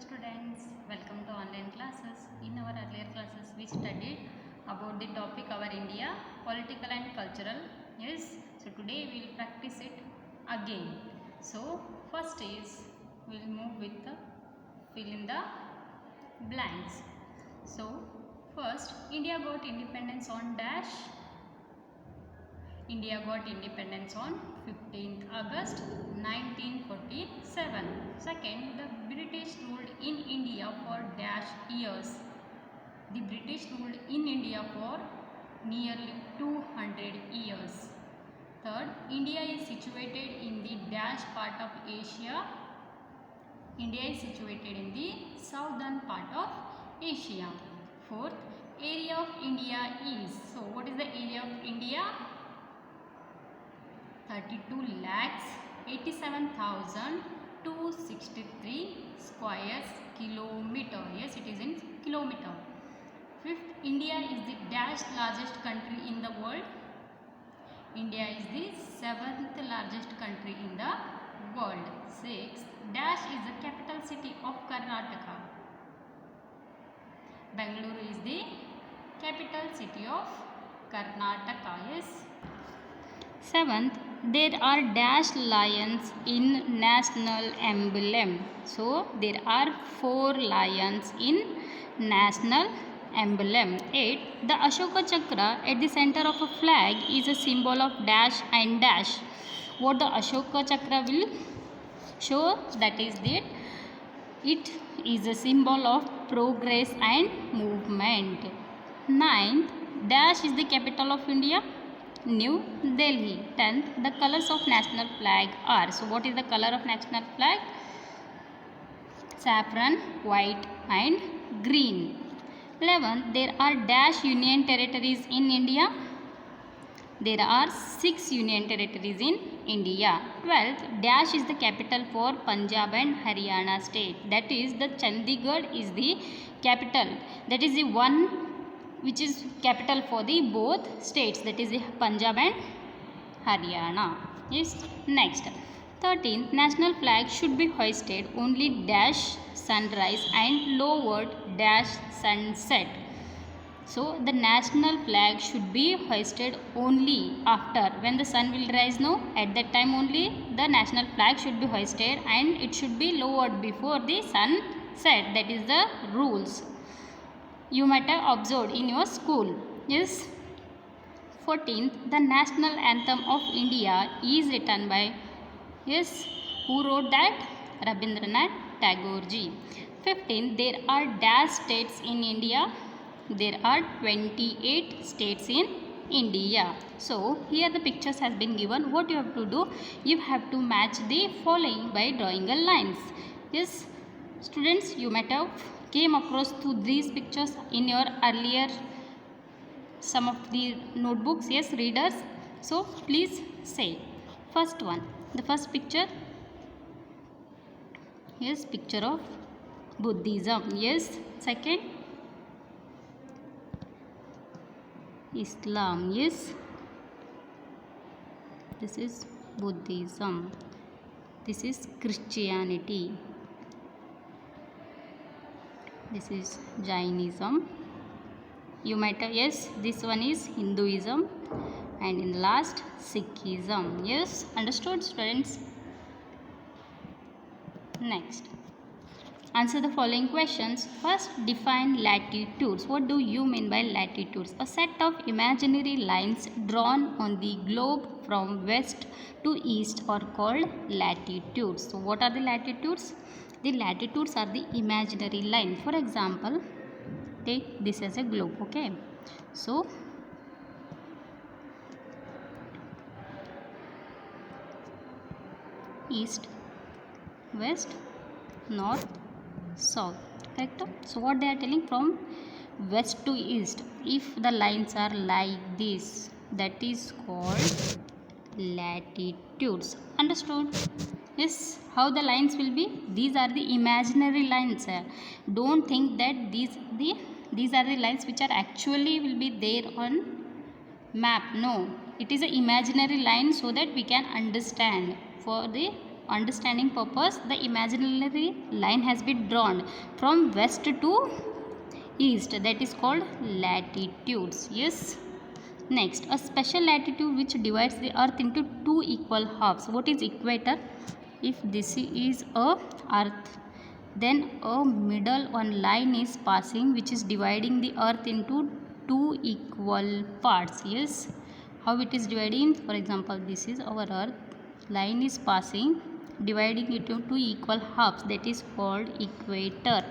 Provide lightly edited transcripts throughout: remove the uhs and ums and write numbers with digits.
students, welcome to online classes. In our earlier classes we studied about the topic our India, political and cultural. Yes, so today we will practice it again. So first is we will move with the fill in the blanks. So first, India got independence on dash. India got independence on 15th August 1947. Second, the British ruled in India for dash years. The British ruled in India for nearly 200 years. Third, India is situated in the dash part of Asia. India is situated in the southern part of Asia. Fourth, area of India is. So, what is the area of India? 32 lakhs 87,263 square kilometer. Yes, it is in kilometer. Fifth, India is the dash largest country in the world. India is the 7th largest country in the world. Sixth, dash is the capital city of Karnataka. Bangalore is the capital city of Karnataka. Yes. Seventh, there are dash lions in national emblem. So there are 4 lions in national emblem. 8. The Ashoka Chakra at the center of a flag is a symbol of dash and dash. What the Ashoka Chakra will show, that is that it is a symbol of progress and movement. 9th, dash is the capital of India. New Delhi. 10th, the colors of national flag are. So what is the color of national flag? Saffron, white and green. 11th, there are dash union territories in India. There are 6 union territories in India. 12th, dash is the capital for Punjab and Haryana state. That is, the Chandigarh is the capital. That is the one which is capital for the both states, that is the Punjab and Haryana. Yes. Next, 13th, national flag should be hoisted only dash sunrise and lowered dash sunset. So the national flag should be hoisted only after when the sun will rise. No, at that time only the national flag should be hoisted and it should be lowered before the sun set. That is the rules you might have observed in your school. Yes. 14th, the national anthem of India is written by, yes, who wrote that? Rabindranath Tagore ji. 15th, there are dash states in India. There are 28 states in India. So here the pictures has been given. What you have to do? You have to match the following by drawing a lines. Yes, students, you might have came across to these pictures in your earlier some of the notebooks. Yes, readers. So please say. First one, the first picture. Yes, picture of Buddhism. Yes. Second, Islam. Yes, this is Buddhism. This is Christianity. This is Jainism. You might have, yes, this one is Hinduism, and in last Sikhism. Yes, understood, students? Next, answer the following questions. First, define latitudes. What do you mean by latitudes? A set of imaginary lines drawn on the globe from west to east are called latitudes. So what are the latitudes? The latitudes are the imaginary line. For example, take this as a globe. Okay, so east, west, north, south. Correct? So what they are telling, from west to east, if the lines are like this, that is called latitudes. Understood? Yes. How the lines will be? These are the imaginary lines. Don't think that these are the lines which are actually will be there on map. No, it is an imaginary line so that we can understand for the understanding purpose, the imaginary line has been drawn from west to east, that is called latitudes. Yes. Next, a special latitude which divides the earth into two equal halves. What is equator? If this is a earth, then a middle one line is passing which is dividing the earth into two equal parts. Yes. How it is dividing? For example, this is our earth, line is passing dividing it into two equal halves, that is called equator.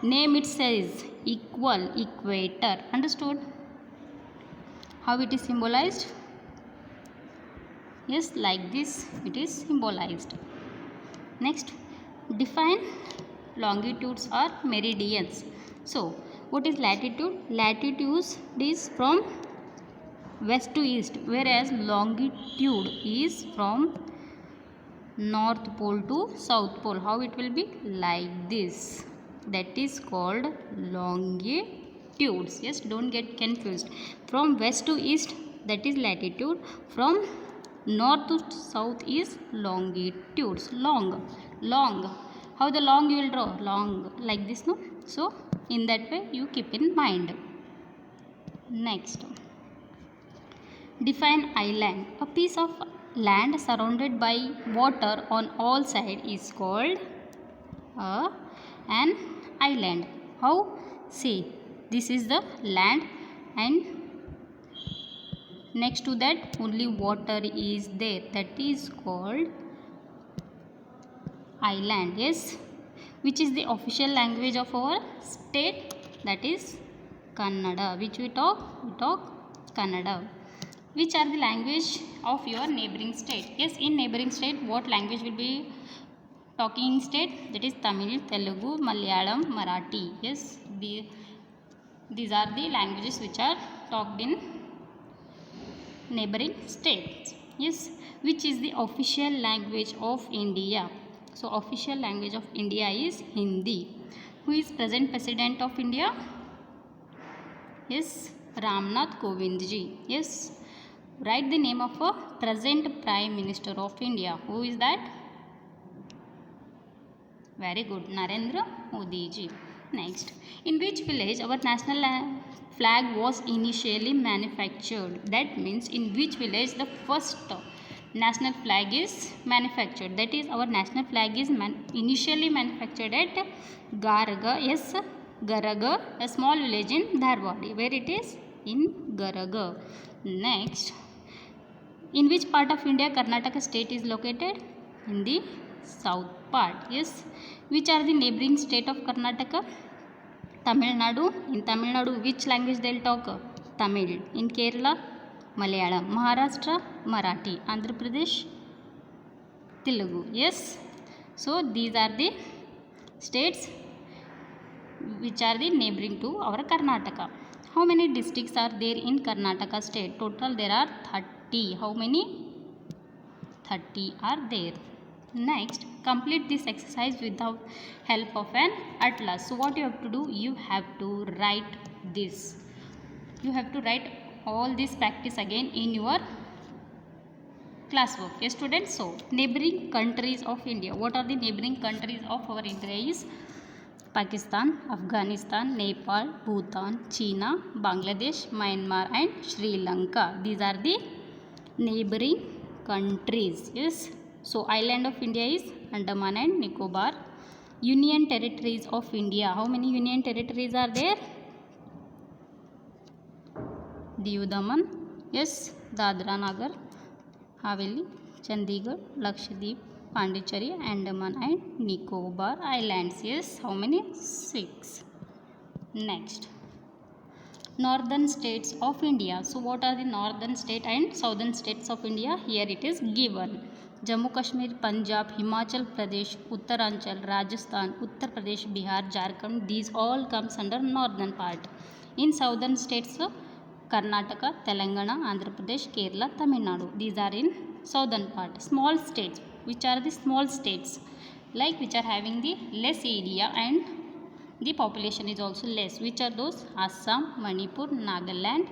Name it says equal, equator. Understood? How it is symbolized? Yes, like this it is symbolized. Next, define longitudes or meridians. So what is latitude? Latitude is from west to east, whereas longitude is from north pole to south pole. How it will be? Like this. That is called longitudes. Yes, don't get confused. From west to east, that is latitude. From north to south is longitudes. Long. How the long you will draw? Long, like this, no? So in that way you keep in mind. Next, define island. A piece of land surrounded by water on all sides is called an island. How? See, this is the land and next to that only water is there, that is called island. Yes. Which is the official language of our state? That is Kannada. Which we talk Kannada. Which are the language of your neighboring state? Yes, in neighboring state what language will be talking in state? That is Tamil, Telugu, Malayalam, Marathi. Yes, these are the languages which are talked in neighboring states. Yes. Which is the official language of India? So official language of India is Hindi. Who is present president of India? Yes, Ramnath Kovind ji. Yes. Write the name of a present prime minister of India. Who is that? Very good, Narendra Modi ji. Next, in which village our national flag was initially manufactured? That means in which village the first national flag is manufactured? That is, our national flag is initially manufactured at Garaga. Yes, Garaga, a small village in Dharwad. Where it is? In Garaga. Next, in which part of India Karnataka state is located? In the south part. Yes. Which are the neighboring state of Karnataka? Tamil Nadu. In Tamil Nadu which language they will talk? Tamil. In Kerala Malayalam. Maharashtra Marathi. Andhra Pradesh Telugu. Yes. So these are the states which are the neighboring to our Karnataka. How many districts are there in Karnataka state? Total there are 30. How many? 30 are there. Next, complete this exercise with the help of an atlas. So what you have to do? You have to write this. You have to write all this practice again in your classwork. Yes, students. So neighboring countries of India. What are the neighboring countries of our India? Is Pakistan, Afghanistan, Nepal, Bhutan, China, Bangladesh, Myanmar and Sri Lanka. These are the neighboring countries. Yes. So island of India is Andaman and Nicobar. Union territories of India. How many union territories are there? Diu Daman. Yes. Dadra Nagar Haveli, Chandigarh, Lakshadweep, Pondicherry, Andaman and Nicobar Islands. Yes. How many? 6. Next, northern states of India. So what are the northern state and southern states of India? Here it is given. Jammu Kashmir, Punjab, Himachal Pradesh, Uttaranchal, Rajasthan, Uttar Pradesh, Bihar, Jharkhand. These all comes under northern part. In southern states, Karnataka, Telangana, Andhra Pradesh, Kerala, Tamil Nadu. These are in southern part. Small states. Which are the small states? Like which are having the less area and the population is also less. Which are those? Assam, Manipur, Nagaland,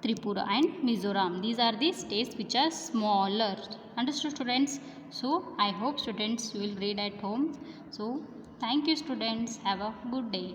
Tripura and Mizoram. These are the states which are smaller. Understood, students? So I hope students will read at home. So thank you, students. Have a good day.